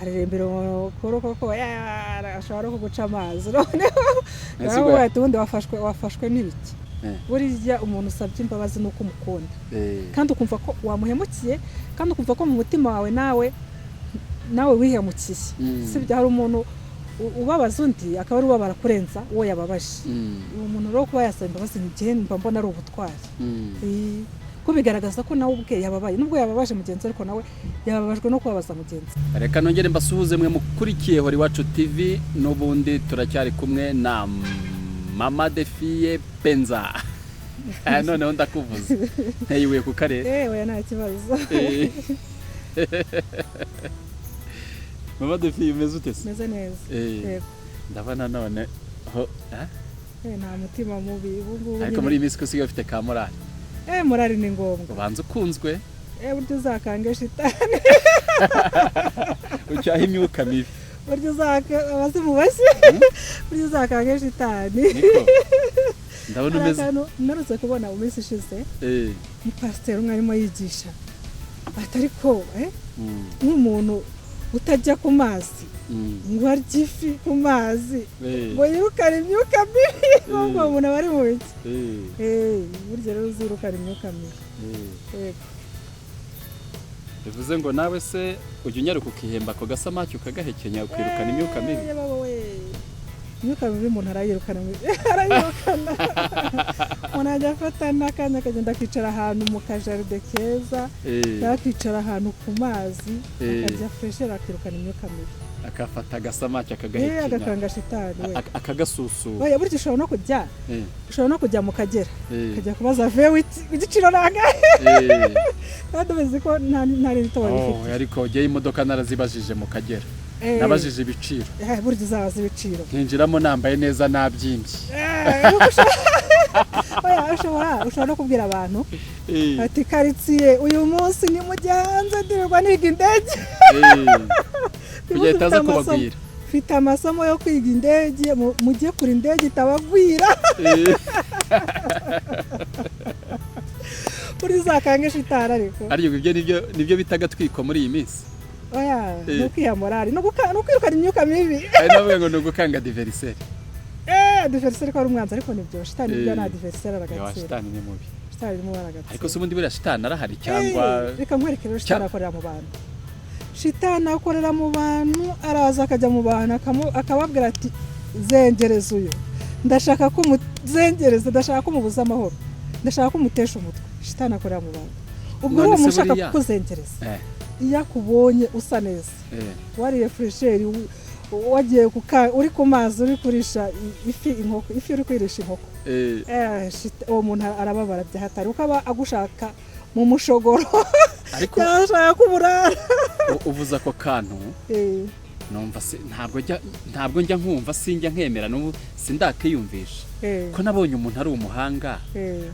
arerembera ukuboko ko ashobora kuguca amazi nawe watundi wafashwe n'ibiki burya umuntu usabye imbabazi nuko umukunda kandi ukumva ko wamuhemukiye kandi ukumva ko mu mutima wawe nawe wihemukiye sibyo hari umuntu ubabaza undi akaba ari ubabara kurenza uwo yababaje umuntu rero kuba yasaba imbabazi n'igihe mba mbona ari ubutwari ko bigaragaza ko nawe ubwe yababaye nubwo yababaje mugenzi ariko nawe yababajwe no kubabaza mugenzi. Reka nongere mbasuhuze mwe mukurikiye Hori Iwacu TV n'ubundi turacyari kumwe na Mama de Fille Penza. Noneho ndakuvuze nteyiwe ku karere oya nta kibazo. Mama de Fille umeze ute se? Meze neza. Ndabona none ho nta mutima mubi ubu ariko muri minsi ko siga ufite ka morale. Morale ni ngombwa. Ubanza ukunzwe. Buryo uzakanga shitani. Ucyaha imyuka mibi. Buryo abazimu bashye. Buryo uzakanga shitani. Ndabona umeze. Narutse kubona umunsi ishize. Pastor umwe arimo yigisha. Atariko nk'umuntu utajya ku mazi. Ngo arye ifi ku mazi. Ngo yirukane imyuka mibi. Ngo umuntu bari mu biki. Buryo rero uzirukana imyuka mibi. Bivuze ngo nawe se ujya unyaruka ukihemba ko gasamaki ukagahekenya ukirukana imyuka mibi. Imyuka mibi umuntu arayirukana. Umuntu ajya afata n'akanya akagenda akicara ahantu mu kajaride keza, yakicara ahantu ku mazi, akajya freshera akirukana imyuka mibi. Akafata gasamaki akagahekenya. Agakanga shitani we. Akagasusu. Oya buryo ushobora no kujya mu Kagera. Kajya kubaza vewe igiciro nangahe. Kandi uzi ko nta rito wabifite. Ariko giye imodoka narazibajije mu Kagera. Nabajije ibiciro. Buryo uzabaza ibiciro. Nkinjiramo nambaye neza nabyimbye. Oya ushobora no kubwira abantu ati karitsiye uyu munsi ni mu gihanze ndirirwa niga indege. Kugira itaza kubagwira. Mfite amasomo yo kwiga indege mugiye kuri indege itabagwira. Uri zakange shitara ariko. Ariyo nibyo bitaga twiko muri iyi minsi. Oya no kwiyamorari no kwirukana imyuka mibi. Ari navuga ngo no gukanga diversaire. Diversaire ko ari umwanzi ariko nibyo shitani byo na diversaire aragatsira. Shitani ni mubi. Shitani ni mubi aragatsira. Ariko se ubundi buriya shitani arahari cyangwa reka nkwereke rero shitani akorera mu bantu. Shitani akorera mu bantu araza akajya mu bantu akababwira ati zengereza uyu. Ndashaka ko muzengereza, ndashaka ko mubuza amahoro. Ndashaka ko mutesha umutwe. Shitani akorera mu bantu. Ubwo uwo mushaka kukuzengereza. Iyo kubonye usa neza. Wariye fresheri wagiye uri ku mazi uri kurisha ifi uri kwirisha inkoko. Uwo muntu arababara byahatari ukaba agushaka mu mushogoro. Ariko yashaka kuburara. Uvuza ko kantu. Numva se ntabwo njya nkumva sinjya nkemera n'ubu sindakiyumvisha. Ko nabonye umuntu ari umuhanga.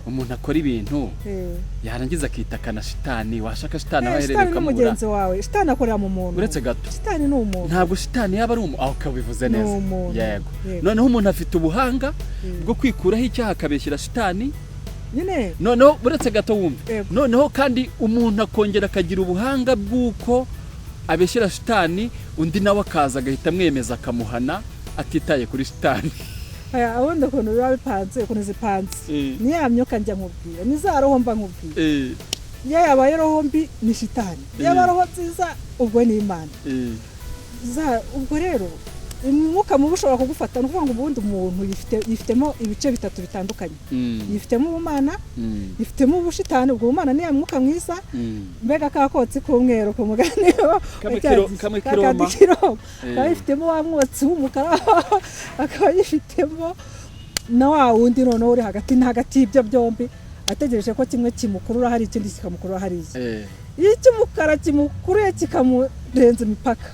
Umuntu akora ibintu. Yarangiza akitakana shitani washaka shitani abaherereka mu mugenzi wawe. Shitani akorera mu muntu. Uretse gato. Shitani ni umuntu. Ntabwo shitani yaba ari umuntu. Aho kabivuze neza. Yego. Noneho umuntu afite ubuhanga bwo kwikuraho icyaha akabeshyira shitani. Nyine. Noneho uretse gato wumve. Noneho kandi umuntu akongera akagira ubuhanga bw'uko abeshyira shitani undi nawe akaza agahita amwemeza akamuhana atitaye kuri shitani. Ubundi ukuntu biba bipanze ukuntu zipanze ni ya myuka njya nkubwira ni za roho mba nkubwira. Iyo yabaye roho mbi ni shitani, iyo yabaye roho nziza ubwo ni Imana. Ubwo rero umwuka mubi ushobora kugufata nukuvuga ngo ubundi umuntu yifitemo ibice bitatu bitandukanye. Yifitemo ubumana, yifitemo ubushitani, ubwo ubumana ni ya mwuka mwiza. Mbega kakotsi k'umweru ku mugani kamwe kiroma. Yifitemo wa mwotsi w'umukara akaba yifitemo na wa wundi noneho uri hagati y'ibyo byombi ategereje ko kimwe kimukurura hari ikindi kikamukurura hari iki. Iyo cy'umukara kimukuruye kikamurenza imipaka.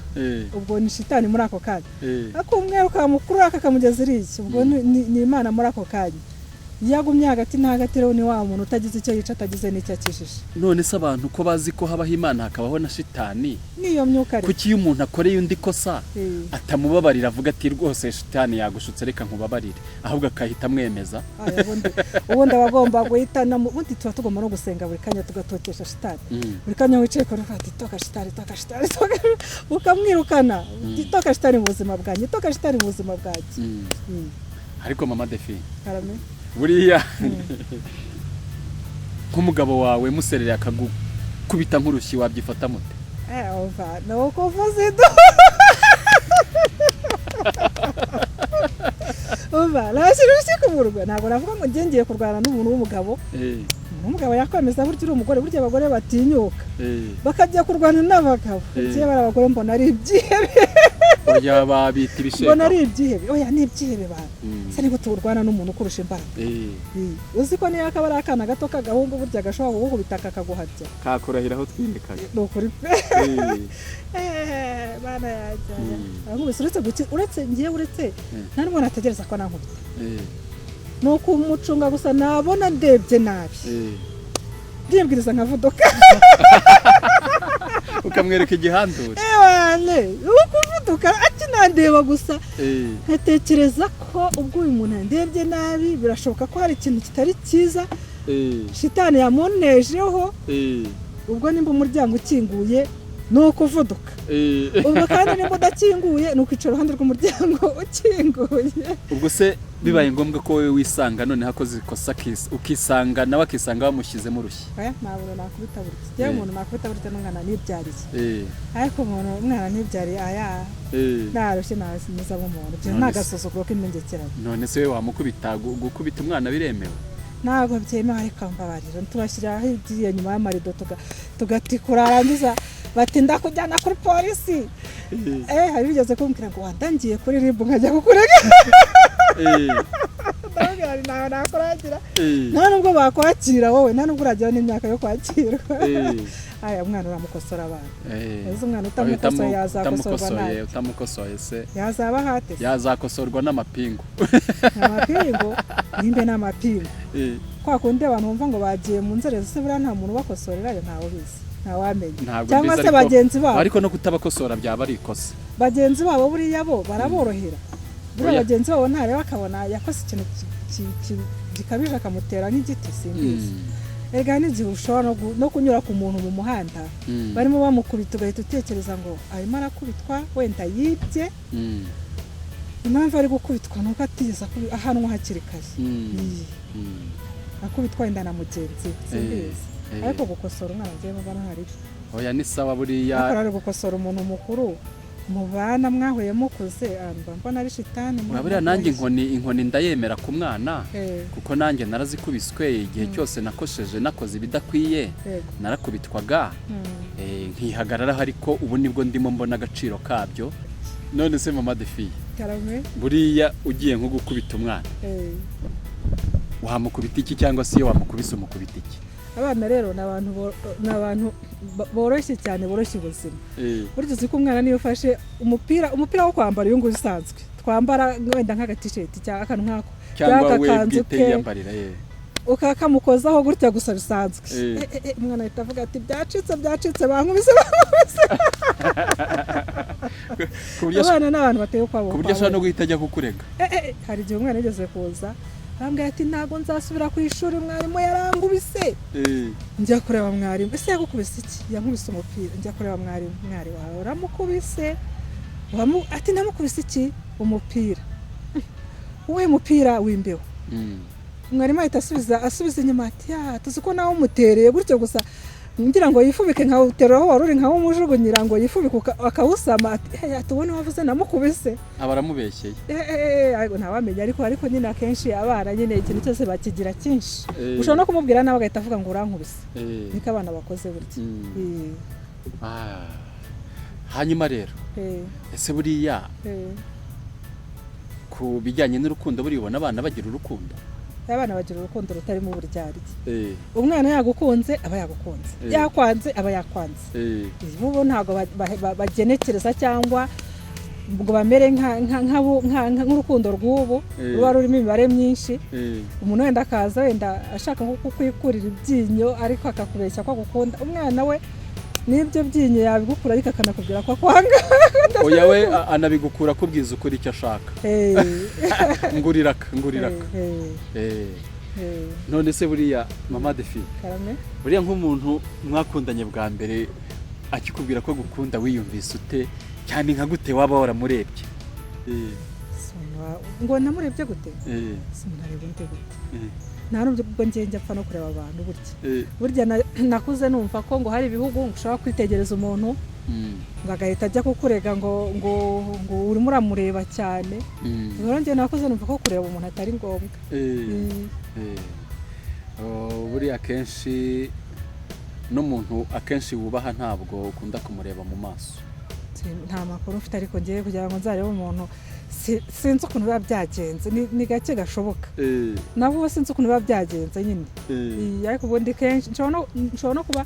Ubwo ni shitani muri ako kanya. Ako umweru kamukurura kakamugeza iriki ubwo ni Imana muri ako kanya. yagumye hagati na hagati rero ni wa muntu utagize icyo yica atagize n'icyo akijije. None se abantu ko bazi ko habaho Imana hakabaho na shitani, niyo myuka rero kuki iyo umuntu akoreye undi kosa atamubabarira avuga ati rwose shitani yagushutse reka nkubabarire, ahubwo akahita amwemeza? ubundi abagomba guhitana ubundi tuba tugomba no gusenga buri kanya tugatotesha shitani. Buri kanya wicaye ko ufata toka shitani ukamwirukana. Toka shitani mu buzima bwanjye, toka shitani mu buzima bwanjye. Ariko mama Defi, karame buriya nk'umugabo wawe muserere akagukubita nk'urushyi wabyifata mute? Ova no kuvuze do Ova nashirushye kumurwa ntabwo navuga ngo ngiye kurwana n'umuntu w'umugabo. Umugabo yakwemeza burya uri umugore, burya abagore batinyuka bakajya kurwana n'abagabo. Kiye barabagore mbona ari ibyihebe. Oya babita ibisheka. Mbona ari ibyihebe. Oya ni ibyihebe ba. Se niko turwana n'umuntu kurusha imbaraga. Uzi ko niyo akaba ari akana gato kagahungu burya gashobora kugukubita kakaguhatya. Kakurahiraho twimikaye. Nukuri. Bana yaje. Uretse ngiye ntabwo nategereza ko nankubita. Nuko umucunga gusa nabona ndebye nabi. Ndibwiriza nkavudoka. Ukamwereka igihandure. Ukuvuduka ati nandeba gusa. Ntekereza ko ubwo uyu muntu ndebye nabi birashoboka ko hari ikintu kitari cyiza. Shitani yamunejeho. Ubwo nimba umuryango ukinguye nuko uvuduka. Ubwo kandi nimba udakinguye nuko icara iruhande rw'umuryango ukinguye. Ubwo se bibaye ngombwa ko wowe wisanga none hakoze ikosa ukisanga nawe akisanga bamushyizemo urushyi? Ntabwo nakubita burya. Yewe umuntu nakubita burya n'umwana nibyariye. Ariko umwana nibyariye narushye nasimuza mu muntu. Byo nagasuzuguro k'imengekeranye. None se wewe wamukubita gukubita umwana biremewe? Ntabwo byemewe ariko mbabarira tubashyiraho igiye nyuma y'amarido tugatikura arangiza bati ndakujyana kuri polisi. Hari bigeze kumbwira ngo wandangiye kuri RIB nkajya kukurega. Ndabwira nawe nakuragira. Nta nubwo bakwakira wowe, nta nubwo uragira n'imyaka yo kwakirwa. Umwana uramukosora abana. Uzi umwana utamukosoye yazakosorwa nawe. Utamukosoye se yazaba hate? Yazakosorwa n'amapingu. Amapingu nimbe n'amapingu. Kwa kundi abantu bumva ngo bagiye mu nzerezi se buriya nta muntu ubakosorera ntawe bizi. Ntawamenya. Cyangwa se bagenzi babo. Ariko no kutabakosora byaba ari ikosa. Bagenzi babo buriya bo baraborohera. Buriya bagenzi babo ntareba akabona yakoze ikintu gikabije akamutera nk'igiti simbizi. Ega n'igihe ushobora no kunyura ku muntu mu muhanda barimo bamukubita ugahita utekereza ngo arimo arakubitwa wenda yibye. Impamvu ari gukubitwa nuko atigeze ahanwa hakiri kare. Akubitwa wenda na mugenzi simbizi. Ariko gukosora umwana ngiye mubana hari. Oya ni sawa buriya. Ariko gukosora umuntu mukuru mu bana mwahuye mukuze mbona ari shitani. Buriya nanjye inkoni ndayemera ku mwana kuko nanjye narazikubiswe igihe cyose nakosheje nakoze ibidakwiye narakubitwaga nkihagarara ariko ubu nibwo ndimo mbona agaciro kabyo. None se mama Defi, buriya ugiye nko gukubita umwana wamukubita iki cyangwa se iyo wamukubise umukubita iki? Abana rero n'abantu boroshye cyane boroshye ubuzima. Buryo uzi ko umwana niyo ufashe umupira wo kwambara uyu nguyu usanzwe twambara wenda nk'aga t-shirt cyangwa akantu nkako cyangwa we bwiteyambarira ukakamukozaho gutya gusa bisanzwe. Umwana ahita avuga ati byacitse bankubise. Abana n'abantu bateye kwabo. Ku buryo ashobora no guhita ajya kukurega. Hari igihe umwana yigeze kuza ambwira ati ntago nzasubira ku ishuri mwarimu yarangubise. Njya kureba mwarimu. Ese yagukubise iki? Yankubise umupira. Njya kureba mwarimu wawe uramukubise. Ati namukubise iki? Umupira. Uwe mupira w'imbeho. Mwarimu ahita asubiza inyuma ati tuzi ko nawe umutereye gutyo gusa ngira ngo yifubike nka uteraho waruri nka umujugunyira ngo yifubike akawusama ati tubone wavuze namukubise. Abaramubeshyeye. Ariko ntawamenya ariko nyine akenshi abana nyine ikintu cyose bakigira cyinshi. Ushobora no kumubwira nawe agahita avuga ngo urankubise. Niko abana bakoze burya. Hanyuma rero ese buriya ku bijyanye n'urukundo buri ubona abana bagira urukundo? Abana bagira urukundo rutarimo uburyarya. Umwana yagukunze aba yagukunze, yakwanze aba yakwanze. Bo ntago bagenekereza cyangwa ubwo bamere nk'urukundo rw'ubu ruba rurimo imibare myinshi umuntu wenda akaza wenda ashaka nko kukwikurira ibyinyo ariko akakubeshya ko agukunda umwana we n'ibyo byinyo yabigukura ariko akanakubwira ko akwanga oya we anabigukura akubwiza ukuri icyo ashaka nguriraka none se buriya mama Defi buriya nk'umuntu mwakundanye bwa mbere akikubwira ko agukunda wiyumvise ute cyane nka gute waba waramurebye ngo namurebye gute sinareba nte gute nta nubwo ubwo ngenge apfa no kureba abantu burya nakuze numva ko ngo hari ibihugu ushobora kwitegereza umuntu ngo agahita ajya kukurega ngo urimo uramureba cyane rero njye nakuze numva ko kureba umuntu atari ngombwa buriya akenshi n'umuntu akenshi wubaha ntabwo ukunda kumureba mu maso nta makuru mfite ariko ngiye kugira ngo nzarebe umuntu sinzi ukuntu biba byagenze ni gake gashoboka nabo sinzi ukuntu biba byagenze nyine ariko ubundi kenshi nshobora no kuba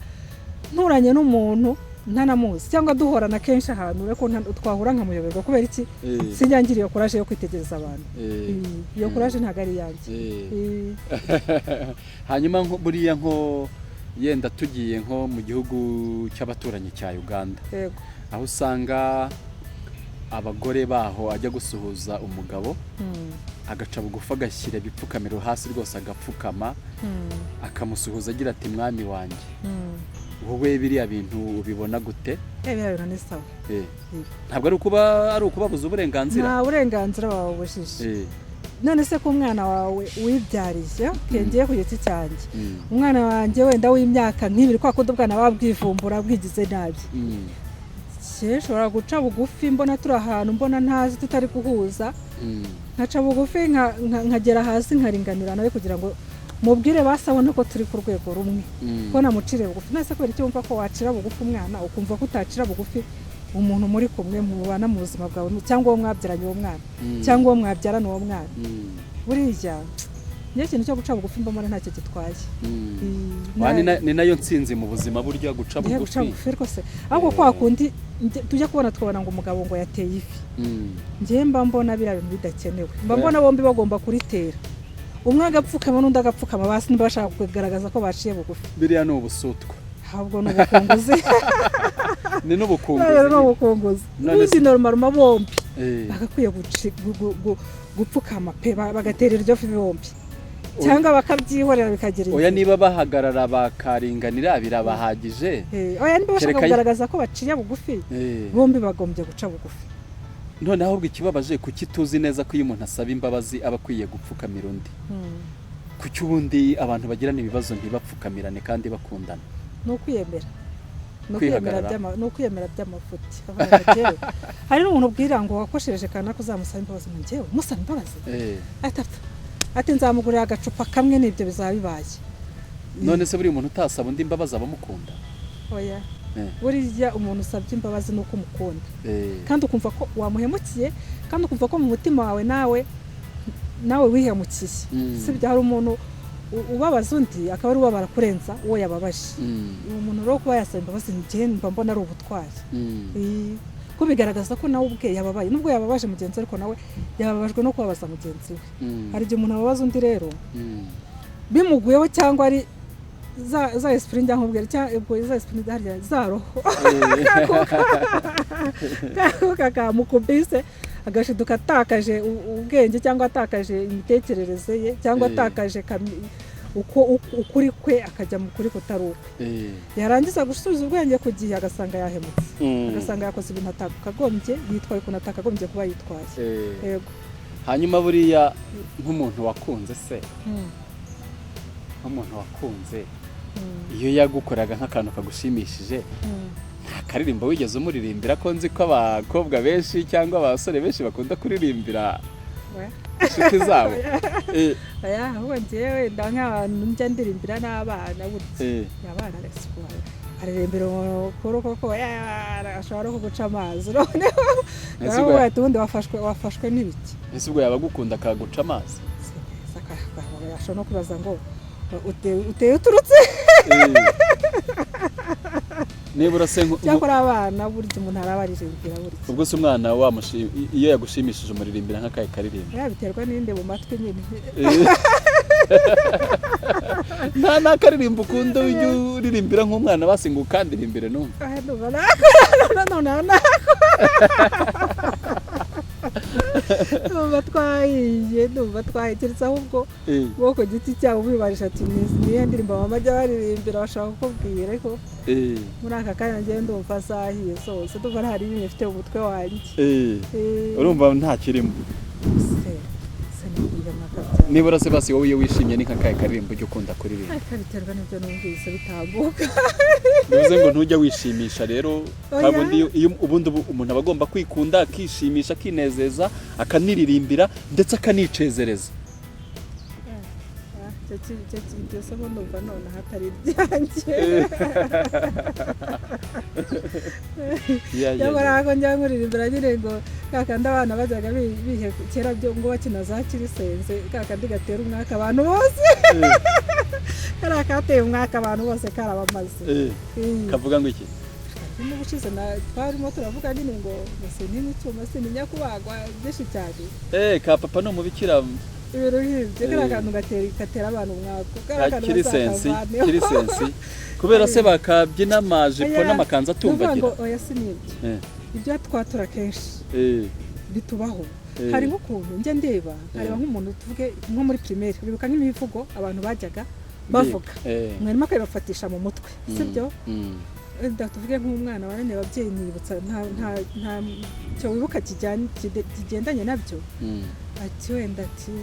nturanye n'umuntu ntanamuzi cyangwa duhorana kenshi ahantu ariko twahura nkamuyoberwa kubera iki sinjyangiriye iyo kuraje yo kwitegereza abantu iyo kuraje ntabwo ari iyanjye hanyuma buriya nko yenda tugiye nko mu gihugu cy'abaturanyi cya Uganda aho usanga abagore baho ajya gusuhuza umugabo agaca bugufi agashyira ibipfukamiro hasi rwose agapfukama akamusuhuza agira ati mwami wanjye wowe biriya bintu ubibona gute biriya bintu ni sawa ntabwo ari ukubabuza uburenganzira nta burenganzira babubujije none se ko umwana wawe wibyariye kengeye ku giti cyanjye umwana wanjye wenda w'imyaka nk'ibiri kwa kundi ubwana babwivumbura bwigize nabi nshobora guca bugufi mbona turi ahantu mbona ntazi tutari guhuza nkaca bugufi nkagera hasi nkaringanira nawe kugira ngo mubwire basabone ko turi ku rwego rumwe ko namucire bugufi nase kubera icyo wumva ko wacira bugufi umwana ukumva ko utacira bugufi umuntu muri kumwe mubana mu buzima bwawe cyangwa uwo mwabyaranye uwo mwana cyangwa uwo mwabyarana uwo mwana buriya niyo kintu cyo guca bugufi mbona ntacyo gitwaye ni nayo nsinzi mu buzima burya guca bugufi rwose ahubwo kwa kundi tujya kubona twabona ngo umugabo ngo yateye ifi njye mba mbona biriya bintu bidakenewe mba mbona bombi bagomba kuritera umwe agapfukama n'undi agapfukama basi ntibashaka kugaragaza ko baciye bugufi biriya ni ubusutwa ahubwo ni ubukunguzi ni n'ubukunguzi n'ubundi normal bombi bagakwiye gupfukama pe bagatera iryo fi bombi cyangwa bakabyihorera bikagira oya niba bahagarara bakaringanira birabahagije oya niba bashaka kugaragaza ko baciye bugufi bombi bagombye guca bugufi none ahubwo ikibabaje kuki tuzi neza ko iyo umuntu asaba imbabazi aba akwiye gupfukamira undi kuki ubundi abantu bagirana ibibazo ntibapfukamirane kandi bakundana ni ukwiyemera ni ukwiyemera by'amafuti hari n'umuntu ubwira ngo wakoshereje kana ko uzamusaba imbabazi mu njyewe umusaba imbabazi ati nzamugurira agacupa kamwe n'ibyo bizaba bibaye none se buri muntu utasaba undi imbabazi abamukunda oya buriya umuntu usabye imbabazi nuko umukunda kandi ukumva ko wamuhemukiye kandi ukumva ko mu mutima wawe nawe wihemukiye sibyo hari umuntu ubabaza undi akaba ari ubabara kurenza uwo yababaje umuntu rero kuba yasaba imbabazi njye mba mbona ari ubutwari ko bigaragaza ko nawe ubwe yababaye nubwo yababaje mugenzi ariko nawe yababajwe no kubabaza mugenzi we hari igihe umuntu ababaza undi rero bimuguyeho cyangwa ari za esprit njya nkubwira cyangwa za esprit harya za roho kakamukubise agashiduka atakaje ubwenge cyangwa atakaje imitekerereze ye cyangwa atakaje ukuri kwe akajya mu kuri kutari ukwe yarangiza gusubiza ubwenge ku gihe agasanga yahemutse agasanga yakoze ibintu atakagombye yitwaye ukuntu atakagombye kuba yitwaye yego hanyuma buriya nk'umuntu wakunze se nk'umuntu wakunze iyo yagukoraga nk'akantu kagushimishije nta karirimbo wigeze umuririmbira ko nzi ko abakobwa benshi cyangwa abasore benshi bakunda kuririmbira inshuti zabo ahubwo njyewe nk'abantu njya ndirimbira n'abana burya abana aririmbira umukuru koko ashobora no kuguca amazi noneho ubundi wafashwe n'ibiki ese ubwo yaba agukunda akaguca amazi ashobora no kubaza ngo uteye uturutse nibura se cyakora abana burya umuntu arabaririmbira burya ubwo se umwana iyo yagushimishije umuririmbira nk'akaye karirimba biterwa n'inde mu matwi nyine nta nakaririmba ukunda ujya uririmbira nk'umwana basinga ukandirimbire numva numva twahiye keretse ahubwo wo ku giti cyabo bibarisha ati niyo ndirimbo mama ajya baririmbira bashaka kukubwira ariko muri aka kanya njyewe ndumva azahiye zose ndumva nta rimwe ifite mu mutwe wanjye urumva nta kirimo nibura se basi wowe iyo wishimye ni nk'akaye karirimbo ujya ukunda kuririmba biterwa n'ibyo numvise bitambuka bivuze ngo ntujya wishimisha rero ubundi umuntu aba agomba kwikunda akishimisha akinezeza akaniririmbira ndetse akanicezereza icyo somo numva none hatari iryanjye nyamara ko njya nkuririmbira nyine ngo kakandi abana bajyaga bihe kera byo ngo bakina za kirisense kakandi gatera umwaka abantu bose kariya kateye umwaka abantu bose karabamaze kavuga ngo iki n'ubushize twarimo turavuga nyine ngo sinini icyuma sininya kubagwa byinshi cyane ka papa ni umubikira ibintu nk'ibyo kariya kantu gatera abantu umwaka kirisensi kubera se bakabyina amajipo n'amakanzu atumbagira ngo oya sinibyo ibyo twatura kenshi bitubaho hari nk'ukuntu njya ndeba hareba nk'umuntu tuvuge nko muri primaire uribuka nk'imivugo abantu bajyaga bavuga mwarimu akabibafatisha mu mutwe sibyo tuvuge nk'umwana wananiye ababyeyi nibutsa nta cyo wibuka kigendanye nabyo ati wenda ati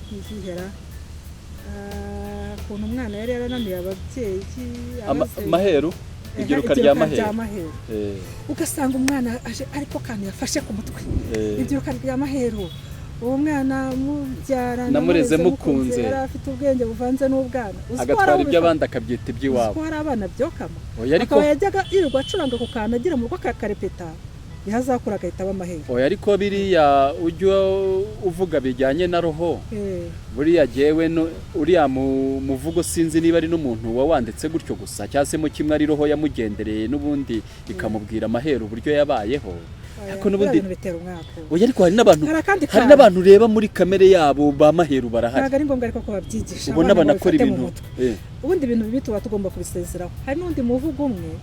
ntizihera ukuntu umwana yari yarananiye ababyeyi maheru ibyiruka rya maheru ugasanga umwana aje ariko kantu yafashe ku mutwe ibyiruka rya maheru uwo mwana mubyara namureze mukunze yari afite ubwenge buvanze n'ubwana agatwara iby'abandi akabyita iby'iwabo ko hari abana byokama akaba yajyaga yirirwa acuranga ku kantu agira mu rugo akakarepeta yazakura agahita aba amaheru ariko biriya ujya uvuga bijyanye na roho buriya jyewe uriya muvugo sinzi niba ari n'umuntu wawanditse gutyo gusa cyangwa se mu kimwe ari roho yamugendereye n'ubundi ikamubwira amaheru uburyo yabayeho ariko n'ubundi ariko hari n'abantu ureba muri kamere yabo ba maheru barahari ntabwo ari ngombwa ariko ko babyigisha ubona banakora ibintu ubundi ibintu bibi tuba tugomba kubisezeraho hari n'undi muvugo umwe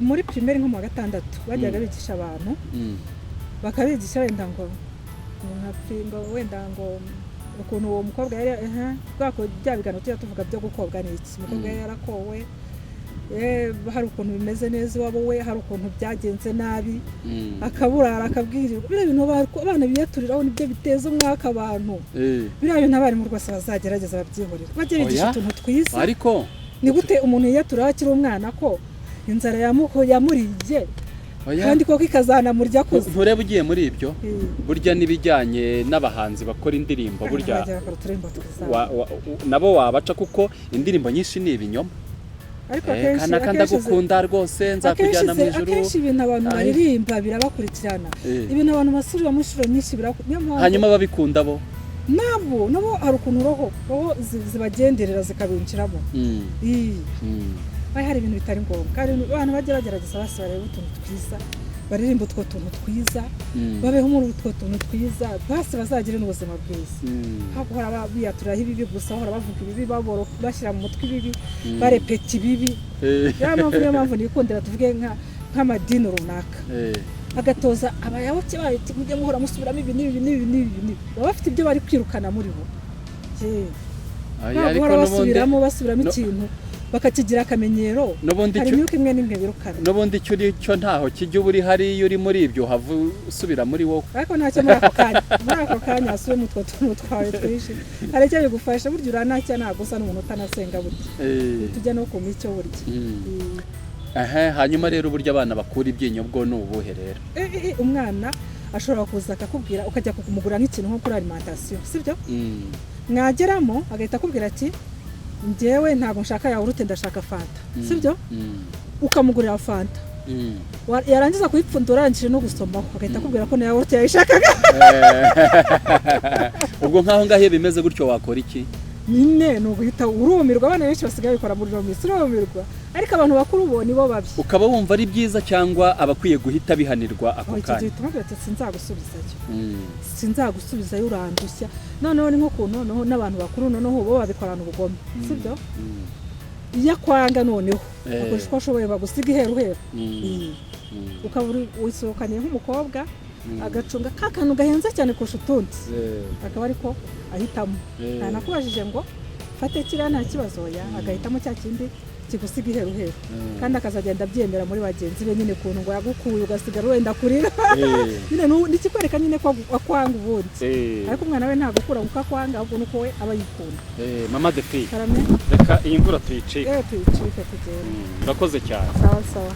muri primaire nko mu wa gatandatu bajyaga bigisha abantu bakabigisha wenda ngo wenda ngo ukuntu uwo mukobwa yari bwako bya biganiro tujya tuvuga byo gukobwa ni iki umukobwa yari yarakowe hari ukuntu bimeze neza iwabo we hari ukuntu byagenze nabi akaburara akabwirirwa biriya bintu abana biyaturiraho nibyo biteza umwaka abantu biriya bintu abarimu rwose bazagerageza babyihorera bajye bigisha utuntu twiza ariko ni gute umuntu yiyaturiraho akiri umwana ko inzara yamuriye kandi koko ikazanamurya kuza nturebe ugiye muri ibyo burya n'ibijyanye n'abahanzi bakora indirimbo burya nabo wabaca kuko indirimbo nyinshi ni ibinyoma kandi ndagukunda rwose nzakujyana mu ijuru akenshi ibintu abantu baririmba birabakurikirana ibintu abantu basubira mu inshuro nyinshi hanyuma babikunda bo nabo hari ukuntu roho zibagenderera zikabinjiramo hari ibintu bitari ngombwa kandi abantu bajya bagerageza bose bareba utuntu twiza baririmba utwo tuntu twiza babeho muri utwo tuntu twiza bose bazagire n'ubuzima bwiza hahora biyaturiraho ibibi gusa bahora bavuga ibibi bashyira mu mutwe ibibi barepeta ibibi niyo mpamvu nikundira tuvuge nk'amadini runaka agatoza abayoboke bayo mujye muhora musubiramo ibi n'ibi baba bafite ibyo bari kwirukana muri bo bahora basubiramo ikintu bakakigira akamenyero hari imyuka imwe n'imwe birukana n'ubundi cyo ntaho kijya uba uri hariya uri muri ibyo uhava usubira muri wowe ariko ntacyo muri ako kanya hasubiye mu two tuntu twawe twinshi hari icyo bigufasha burya uranacya ntabwo usa n'umuntu utanasenga burya tujya no ku mico burya hanyuma rero uburyo abana bakura ibyinyo bwo ni ubuhe rero umwana ashobora kuza akakubwira ukajya kumugura nk'ikintu nko kuri alimentation sibyo mwageramo agahita akubwira ati njyewe ntabwo nshaka yawurute ndashaka fanta sibyo ukamugurira fanta yarangiza kuyipfundura arangije no gusomaho agahita akubwira ko na yawurute yayishakaga ubwo nk'aho ngaho bimeze gutyo wakora iki nyine ni uguhita urumirwa. Abana benshi basigaye bikora muri romisi urumirwa, ariko abantu bakuru bo nibo babi. Ukaba wumva ari byiza cyangwa abakwiye guhita bihanirwa ako kanya? Sinzagusubizayo urandushya. Noneho ni nk'ukuntu noneho n'abantu bakuru noneho bo babikorana ubugome, sibyo? Iyo kwanga noneho akoresha uko ashoboye bagusiga iheruheru. Ukaba wisohokaniye nk'umukobwa agacunga kakantu gahenze cyane kurusha utundi, akaba ariko ahitamo. Nakubajije ngo fate kiriya nta kibazo, agahitamo cya kindi kigusiga iheruheru, kandi akazagenda abyemera muri bagenzi be nyine kuntu ngo yagukuye ugasigara wenda kurira. Nyine nikikwereka nyine ko akwanga ubundi, ariko umwana we ntabwo ukura kuko akwanga, ahubwo nuko we aba yikunda. Mama de fille, reka iyi mvura tuyicike. Tuyicike tugende. Urakoze cyane. Sawa sawa.